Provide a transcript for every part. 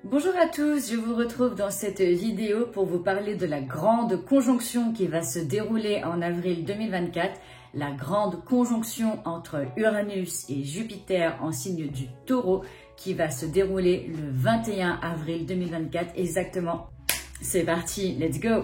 Bonjour à tous, je vous retrouve dans cette vidéo pour vous parler de la grande conjonction qui va se dérouler en avril 2024, la grande conjonction entre Uranus et Jupiter en signe du Taureau qui va se dérouler le 21 avril 2024 exactement. C'est parti, let's go!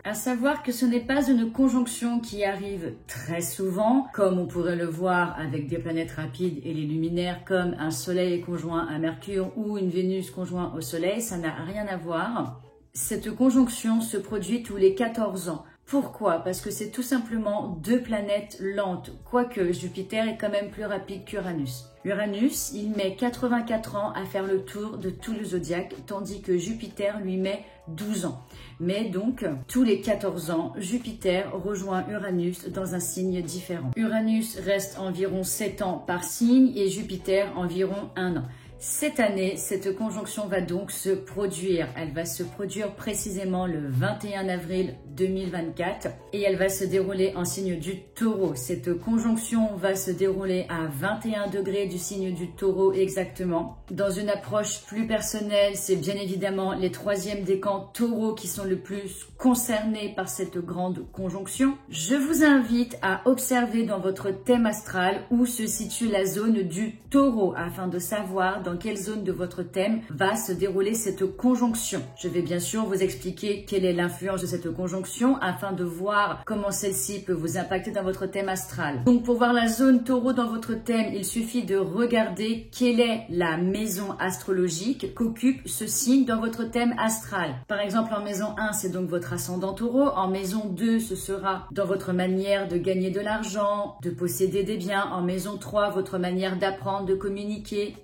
À savoir que ce n'est pas une conjonction qui arrive très souvent, comme on pourrait le voir avec des planètes rapides et les luminaires, comme un Soleil conjoint à Mercure ou une Vénus conjoint au Soleil, ça n'a rien à voir. Cette conjonction se produit tous les 14 ans. Pourquoi? Parce que c'est tout simplement deux planètes lentes, quoique Jupiter est quand même plus rapide qu'Uranus. Uranus, il met 84 ans à faire le tour de tout le zodiaque, tandis que Jupiter lui met 12 ans. Mais donc, tous les 14 ans, Jupiter rejoint Uranus dans un signe différent. Uranus reste environ 7 ans par signe et Jupiter environ 1 an. Cette année, cette conjonction va donc se produire. Elle va se produire précisément le 21 avril 2024 et elle va se dérouler en signe du Taureau. Cette conjonction va se dérouler à 21 degrés du signe du Taureau exactement. Dans une approche plus personnelle, c'est bien évidemment les troisièmes décans Taureau qui sont le plus concernés par cette grande conjonction. Je vous invite à observer dans votre thème astral où se situe la zone du Taureau afin de savoir dans quelle zone de votre thème va se dérouler cette conjonction. Je vais bien sûr vous expliquer quelle est l'influence de cette conjonction afin de voir comment celle-ci peut vous impacter dans votre thème astral. Donc pour voir la zone Taureau dans votre thème, il suffit de regarder quelle est la maison astrologique qu'occupe ce signe dans votre thème astral. Par exemple en maison 1, c'est donc votre ascendant Taureau. En maison 2, ce sera dans votre manière de gagner de l'argent, de posséder des biens. En maison 3, votre manière d'apprendre, de communiquer.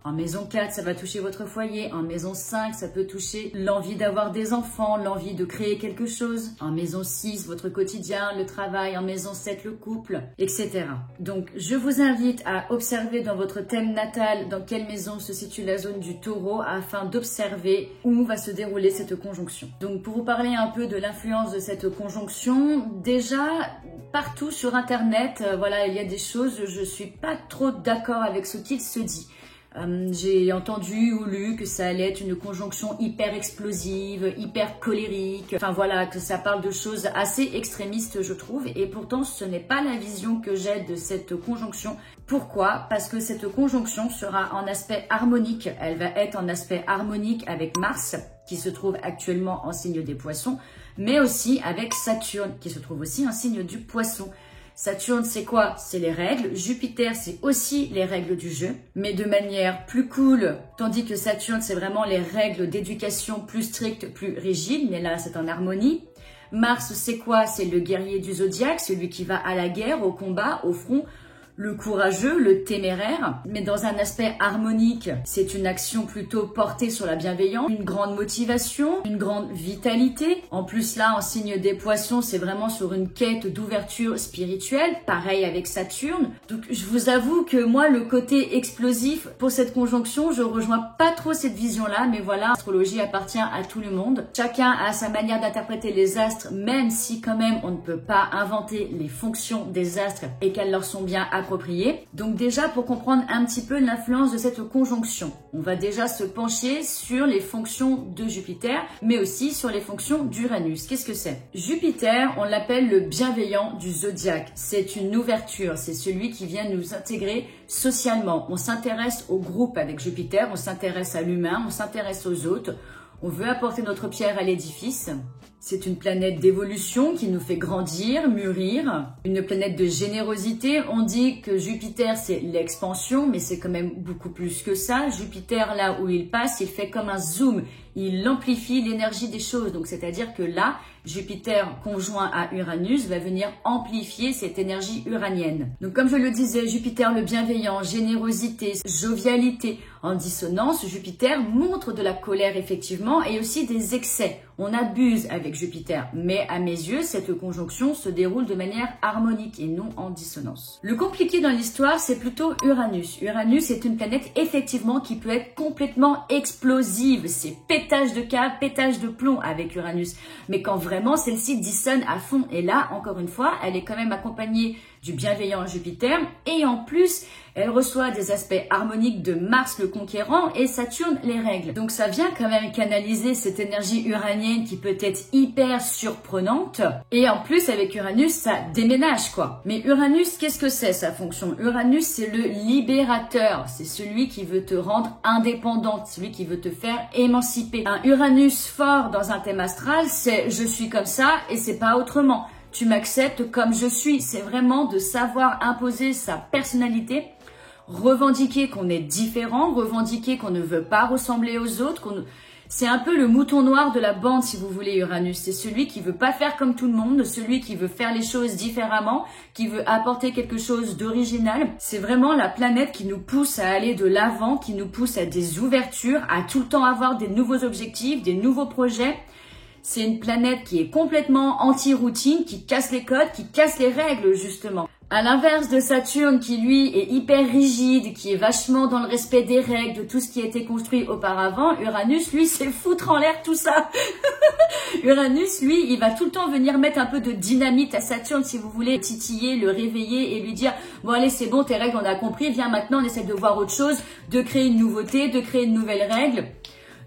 En maison 4, ça va toucher votre foyer. En maison 5, ça peut toucher l'envie d'avoir des enfants, l'envie de créer quelque chose. En maison 6, votre quotidien, le travail. En maison 7, le couple, etc. Donc, je vous invite à observer dans votre thème natal dans quelle maison se situe la zone du Taureau afin d'observer où va se dérouler cette conjonction. Donc, pour vous parler un peu de l'influence de cette conjonction, déjà, partout sur Internet, voilà, il y a des choses, je suis pas trop d'accord avec ce qu'il se dit. J'ai entendu ou lu que ça allait être une conjonction hyper explosive, hyper colérique, enfin voilà, que ça parle de choses assez extrémistes je trouve, et pourtant ce n'est pas la vision que j'ai de cette conjonction. Pourquoi? Parce que cette conjonction sera en aspect harmonique, elle va être en aspect harmonique avec Mars, qui se trouve actuellement en signe des Poissons, mais aussi avec Saturne, qui se trouve aussi en signe du Poisson. Saturne, c'est quoi? C'est les règles. Jupiter, c'est aussi les règles du jeu, mais de manière plus cool. Tandis que Saturne, c'est vraiment les règles d'éducation plus strictes, plus rigides, mais là, c'est en harmonie. Mars, c'est quoi? C'est le guerrier du zodiaque, celui qui va à la guerre, au combat, au front. Le courageux, le téméraire, mais dans un aspect harmonique, c'est une action plutôt portée sur la bienveillance, une grande motivation, une grande vitalité. En plus là, en signe des Poissons, c'est vraiment sur une quête d'ouverture spirituelle, pareil avec Saturne. Donc je vous avoue que moi, le côté explosif pour cette conjonction, je rejoins pas trop cette vision-là, mais voilà, l'astrologie appartient à tout le monde. Chacun a sa manière d'interpréter les astres, même si quand même on ne peut pas inventer les fonctions des astres et qu'elles leur sont bien appropriées. Donc déjà, pour comprendre un petit peu l'influence de cette conjonction, on va déjà se pencher sur les fonctions de Jupiter, mais aussi sur les fonctions d'Uranus. Qu'est-ce que c'est? Jupiter, on l'appelle le bienveillant du zodiaque. C'est une ouverture, c'est celui qui vient nous intégrer socialement. On s'intéresse au groupe avec Jupiter, on s'intéresse à l'humain, on s'intéresse aux autres. On veut apporter notre pierre à l'édifice. C'est une planète d'évolution qui nous fait grandir, mûrir. Une planète de générosité. On dit que Jupiter, c'est l'expansion, mais c'est quand même beaucoup plus que ça. Jupiter, là où il passe, il fait comme un zoom. Il amplifie l'énergie des choses. Donc, c'est-à-dire que là, Jupiter conjoint à Uranus va venir amplifier cette énergie uranienne. Donc, comme je le disais, Jupiter le bienveillant, générosité, jovialité. En dissonance, Jupiter montre de la colère effectivement et aussi des excès. On abuse avec Jupiter, mais à mes yeux, cette conjonction se déroule de manière harmonique et non en dissonance. Le compliqué dans l'histoire, c'est plutôt Uranus. Uranus est une planète effectivement qui peut être complètement explosive. C'est pétage de câble, pétage de plomb avec Uranus. Mais quand vraiment celle-ci dissonne à fond, et là, encore une fois, elle est quand même accompagnée du bienveillant Jupiter, et en plus, elle reçoit des aspects harmoniques de Mars le conquérant et Saturne les règles. Donc ça vient quand même canaliser cette énergie uranienne qui peut être hyper surprenante. Et en plus, avec Uranus, ça déménage quoi. Mais Uranus, qu'est-ce que c'est sa fonction? Uranus, c'est le libérateur. C'est celui qui veut te rendre indépendante, celui qui veut te faire émanciper. Un Uranus fort dans un thème astral, c'est je suis comme ça et c'est pas autrement. Tu m'acceptes comme je suis. C'est vraiment de savoir imposer sa personnalité, revendiquer qu'on est différent, revendiquer qu'on ne veut pas ressembler aux autres. C'est un peu le mouton noir de la bande, si vous voulez, Uranus. C'est celui qui veut pas faire comme tout le monde, celui qui veut faire les choses différemment, qui veut apporter quelque chose d'original. C'est vraiment la planète qui nous pousse à aller de l'avant, qui nous pousse à des ouvertures, à tout le temps avoir des nouveaux objectifs, des nouveaux projets. C'est une planète qui est complètement anti-routine, qui casse les codes, qui casse les règles, justement. À l'inverse de Saturne, qui lui est hyper rigide, qui est vachement dans le respect des règles, de tout ce qui a été construit auparavant, Uranus, lui, c'est foutre en l'air tout ça. Uranus, lui, il va tout le temps venir mettre un peu de dynamite à Saturne, si vous voulez, titiller, le réveiller et lui dire « Bon allez, c'est bon, tes règles, on a compris, viens maintenant, on essaie de voir autre chose, de créer une nouveauté, de créer une nouvelle règle. »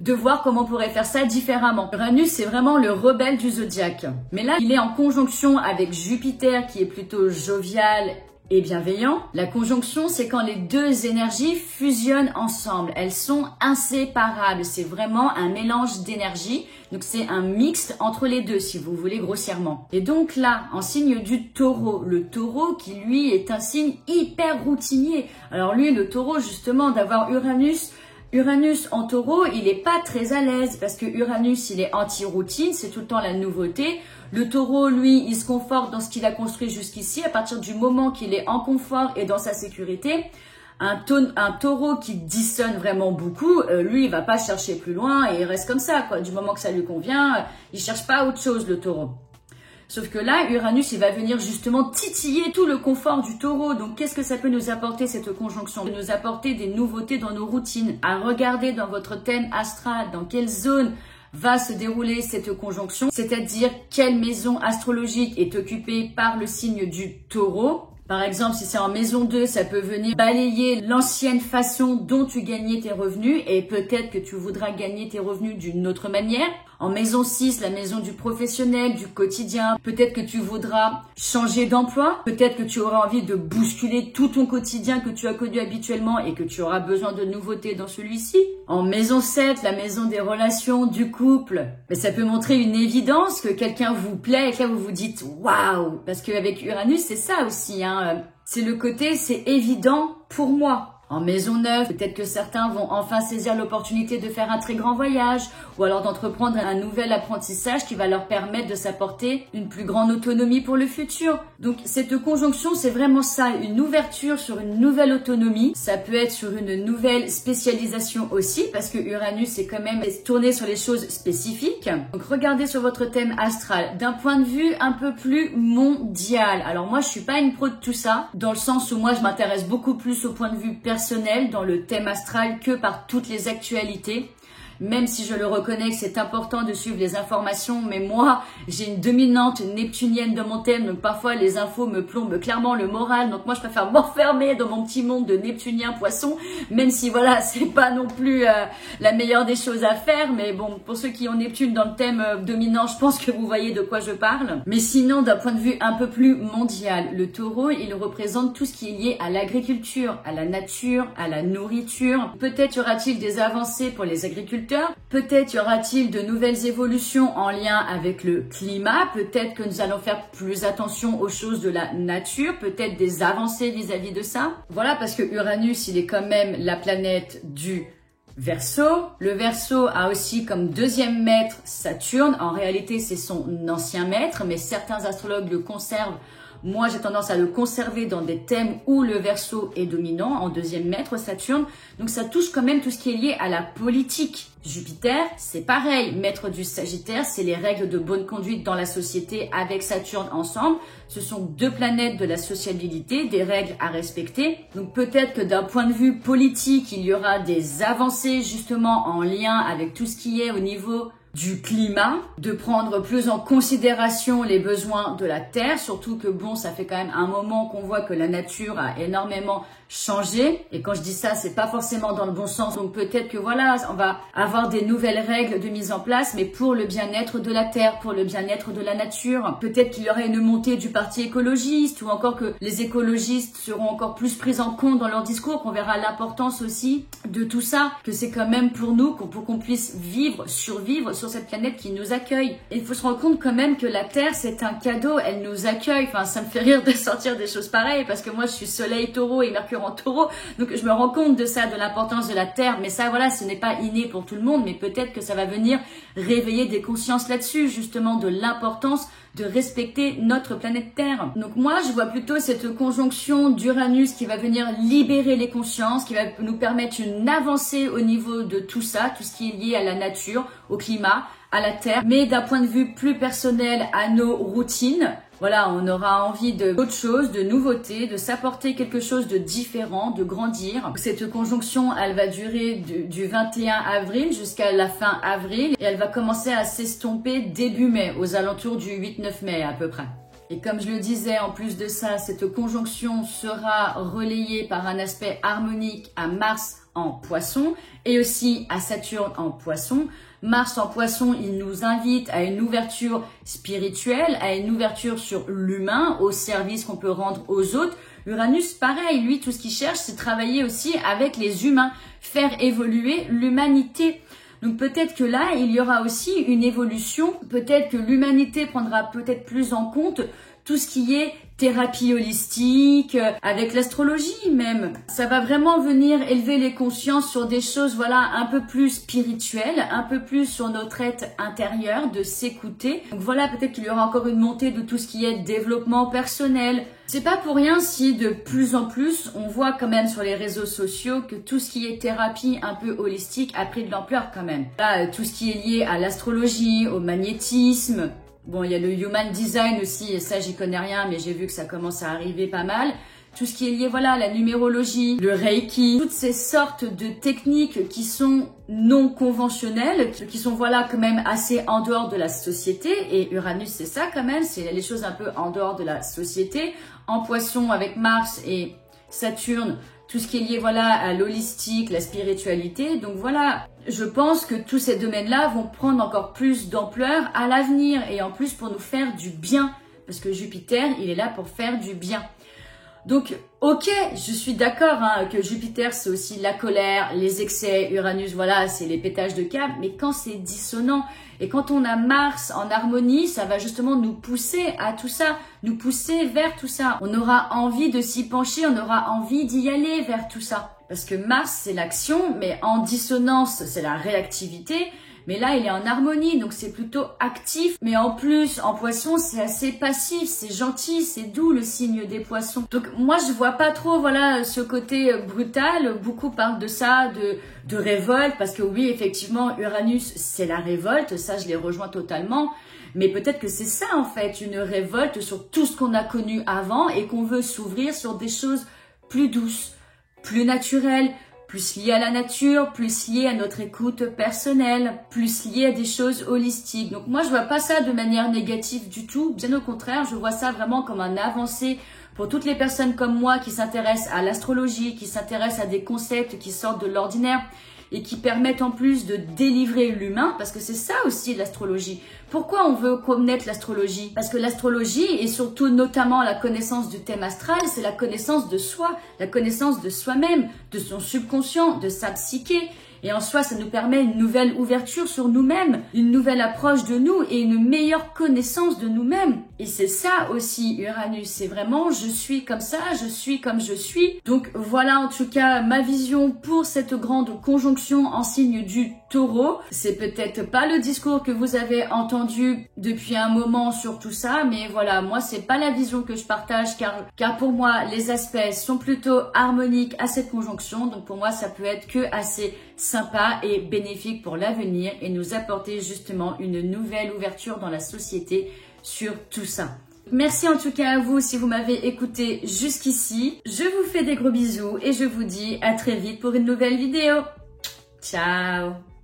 De voir comment on pourrait faire ça différemment. Uranus, c'est vraiment le rebelle du zodiaque. Mais là, il est en conjonction avec Jupiter, qui est plutôt jovial et bienveillant. La conjonction, c'est quand les deux énergies fusionnent ensemble. Elles sont inséparables. C'est vraiment un mélange d'énergie. Donc, c'est un mixte entre les deux, si vous voulez, grossièrement. Et donc là, en signe du taureau. Le taureau qui, lui, est un signe hyper routinier. Alors lui, le taureau, justement, d'avoir Uranus en taureau, il n'est pas très à l'aise parce que Uranus, il est anti-routine, c'est tout le temps la nouveauté. Le taureau, lui, il se conforte dans ce qu'il a construit jusqu'ici. À partir du moment qu'il est en confort et dans sa sécurité, un taureau qui dissonne vraiment beaucoup, lui, il va pas chercher plus loin et il reste comme ça, quoi. Du moment que ça lui convient, il cherche pas autre chose, le taureau. Sauf que là, Uranus, il va venir justement titiller tout le confort du taureau. Donc, qu'est-ce que ça peut nous apporter, cette conjonction? Nous apporter des nouveautés dans nos routines. À regarder dans votre thème astral, dans quelle zone va se dérouler cette conjonction. C'est-à-dire, quelle maison astrologique est occupée par le signe du taureau. Par exemple, si c'est en maison 2, ça peut venir balayer l'ancienne façon dont tu gagnais tes revenus et peut-être que tu voudras gagner tes revenus d'une autre manière. En maison 6, la maison du professionnel, du quotidien, peut-être que tu voudras changer d'emploi, peut-être que tu auras envie de bousculer tout ton quotidien que tu as connu habituellement et que tu auras besoin de nouveautés dans celui-ci. En maison 7, la maison des relations, du couple, mais ça peut montrer une évidence que quelqu'un vous plaît et que là vous vous dites « waouh !» Parce qu'avec Uranus, c'est ça aussi, hein. C'est le côté « c'est évident pour moi ». En maison 9, peut-être que certains vont enfin saisir l'opportunité de faire un très grand voyage ou alors d'entreprendre un nouvel apprentissage qui va leur permettre de s'apporter une plus grande autonomie pour le futur. Donc cette conjonction, c'est vraiment ça, une ouverture sur une nouvelle autonomie. Ça peut être sur une nouvelle spécialisation aussi parce que Uranus est quand même tourné sur les choses spécifiques. Donc regardez sur votre thème astral d'un point de vue un peu plus mondial. Alors moi, je suis pas une pro de tout ça dans le sens où moi, je m'intéresse beaucoup plus au point de vue personnel dans le thème astral que par toutes les actualités. Même si je le reconnais que c'est important de suivre les informations, mais moi, j'ai une dominante neptunienne dans mon thème, donc parfois les infos me plombent clairement le moral, donc moi je préfère m'enfermer dans mon petit monde de neptunien poisson, même si voilà, c'est pas non plus la meilleure des choses à faire, mais bon, pour ceux qui ont Neptune dans le thème dominant, je pense que vous voyez de quoi je parle. Mais sinon, d'un point de vue un peu plus mondial, le taureau, il représente tout ce qui est lié à l'agriculture, à la nature, à la nourriture. Peut-être y aura-t-il des avancées pour les agriculteurs, agriculteurs. Peut-être y aura-t-il de nouvelles évolutions en lien avec le climat. Peut-être que nous allons faire plus attention aux choses de la nature. Peut-être des avancées vis-à-vis de ça. Voilà, parce que Uranus, il est quand même la planète du Verseau. Le Verseau a aussi comme deuxième maître Saturne. En réalité, c'est son ancien maître, mais certains astrologues le conservent. Moi, j'ai tendance à le conserver dans des thèmes où le Verseau est dominant, en deuxième maître Saturne. Donc, ça touche quand même tout ce qui est lié à la politique. Jupiter, c'est pareil. Maître du Sagittaire, c'est les règles de bonne conduite dans la société avec Saturne ensemble. Ce sont deux planètes de la sociabilité, des règles à respecter. Donc, peut-être que d'un point de vue politique, il y aura des avancées justement en lien avec tout ce qui est au niveau du climat, de prendre plus en considération les besoins de la Terre, surtout que bon, ça fait quand même un moment qu'on voit que la nature a énormément changé, et quand je dis ça, c'est pas forcément dans le bon sens, donc peut-être que voilà, on va avoir des nouvelles règles de mise en place, mais pour le bien-être de la Terre, pour le bien-être de la nature. Peut-être qu'il y aura une montée du parti écologiste, ou encore que les écologistes seront encore plus pris en compte dans leur discours, qu'on verra l'importance aussi de tout ça, que c'est quand même pour nous, pour qu'on puisse vivre, survivre sur cette planète qui nous accueille. Et il faut se rendre compte quand même que la Terre, c'est un cadeau, elle nous accueille. Enfin, ça me fait rire de sortir des choses pareilles, parce que moi, je suis Soleil Taureau et Mercure en Taureau, donc je me rends compte de ça, de l'importance de la Terre. Mais ça, voilà, ce n'est pas inné pour tout le monde, mais peut-être que ça va venir réveiller des consciences là-dessus, justement, de l'importance de respecter notre planète Terre. Donc moi, je vois plutôt cette conjonction d'Uranus qui va venir libérer les consciences, qui va nous permettre une avancée au niveau de tout ça, tout ce qui est lié à la nature, au climat, à la Terre, mais d'un point de vue plus personnel, à nos routines. Voilà, on aura envie d'autre chose, de nouveautés, de s'apporter quelque chose de différent, de grandir. Cette conjonction, elle va durer du 21 avril jusqu'à la fin avril, et elle va commencer à s'estomper début mai, aux alentours du 8-9 mai à peu près. Et comme je le disais, en plus de ça, cette conjonction sera relayée par un aspect harmonique à Mars en Poisson et aussi à Saturne en Poisson. Mars en Poisson, il nous invite à une ouverture spirituelle, à une ouverture sur l'humain, au service qu'on peut rendre aux autres. Uranus, pareil, lui, tout ce qu'il cherche, c'est travailler aussi avec les humains, faire évoluer l'humanité. Donc peut-être que là, il y aura aussi une évolution, peut-être que l'humanité prendra peut-être plus en compte tout ce qui est thérapie holistique, avec l'astrologie même. Ça va vraiment venir élever les consciences sur des choses, voilà, un peu plus spirituelles, un peu plus sur notre être intérieur, de s'écouter. Donc voilà, peut-être qu'il y aura encore une montée de tout ce qui est développement personnel. C'est pas pour rien si de plus en plus, on voit quand même sur les réseaux sociaux que tout ce qui est thérapie un peu holistique a pris de l'ampleur quand même. Là, tout ce qui est lié à l'astrologie, au magnétisme. Bon, il y a le human design aussi, et ça, j'y connais rien, mais j'ai vu que ça commence à arriver pas mal. Tout ce qui est lié, voilà, à la numérologie, le reiki, toutes ces sortes de techniques qui sont non conventionnelles, qui sont, voilà, quand même assez en dehors de la société. Et Uranus, c'est ça quand même, c'est les choses un peu en dehors de la société. En Poisson, avec Mars et Saturne, tout ce qui est lié, voilà, à l'holistique, la spiritualité. Donc voilà, je pense que tous ces domaines-là vont prendre encore plus d'ampleur à l'avenir, et en plus pour nous faire du bien, parce que Jupiter, il est là pour faire du bien. Donc, ok, je suis d'accord hein, que Jupiter, c'est aussi la colère, les excès, Uranus, voilà, c'est les pétages de câble, mais quand c'est dissonant, et quand on a Mars en harmonie, ça va justement nous pousser à tout ça, nous pousser vers tout ça. On aura envie de s'y pencher, on aura envie d'y aller vers tout ça. Parce que Mars, c'est l'action, mais en dissonance, c'est la réactivité. Mais là, il est en harmonie, donc c'est plutôt actif. Mais en plus, en Poisson, c'est assez passif, c'est gentil, c'est doux le signe des Poissons. Donc moi, je vois pas trop, voilà, ce côté brutal. Beaucoup parlent de ça, de révolte, parce que oui, effectivement, Uranus, c'est la révolte. Ça, je les rejoins totalement. Mais peut-être que c'est ça, en fait, une révolte sur tout ce qu'on a connu avant et qu'on veut s'ouvrir sur des choses plus douces, plus naturelles, plus lié à la nature, plus lié à notre écoute personnelle, plus lié à des choses holistiques. Donc moi, je vois pas ça de manière négative du tout. Bien au contraire, je vois ça vraiment comme un avancée pour toutes les personnes comme moi qui s'intéressent à l'astrologie, qui s'intéressent à des concepts qui sortent de l'ordinaire et qui permettent en plus de délivrer l'humain, parce que c'est ça aussi l'astrologie. Pourquoi on veut connaître l'astrologie? Parce que l'astrologie, et surtout notamment la connaissance du thème astral, c'est la connaissance de soi, la connaissance de soi-même, de son subconscient, de sa psyché. Et en soi, ça nous permet une nouvelle ouverture sur nous-mêmes, une nouvelle approche de nous et une meilleure connaissance de nous-mêmes. Et c'est ça aussi Uranus, c'est vraiment je suis comme ça, je suis comme je suis. Donc voilà en tout cas ma vision pour cette grande conjonction en signe du Taureau. C'est peut-être pas le discours que vous avez entendu depuis un moment sur tout ça, mais voilà, moi c'est pas la vision que je partage car pour moi les aspects sont plutôt harmoniques à cette conjonction. Donc pour moi ça peut être que assez sympa et bénéfique pour l'avenir et nous apporter justement une nouvelle ouverture dans la société sur tout ça. Merci en tout cas à vous si vous m'avez écouté jusqu'ici. Je vous fais des gros bisous et je vous dis à très vite pour une nouvelle vidéo. Ciao!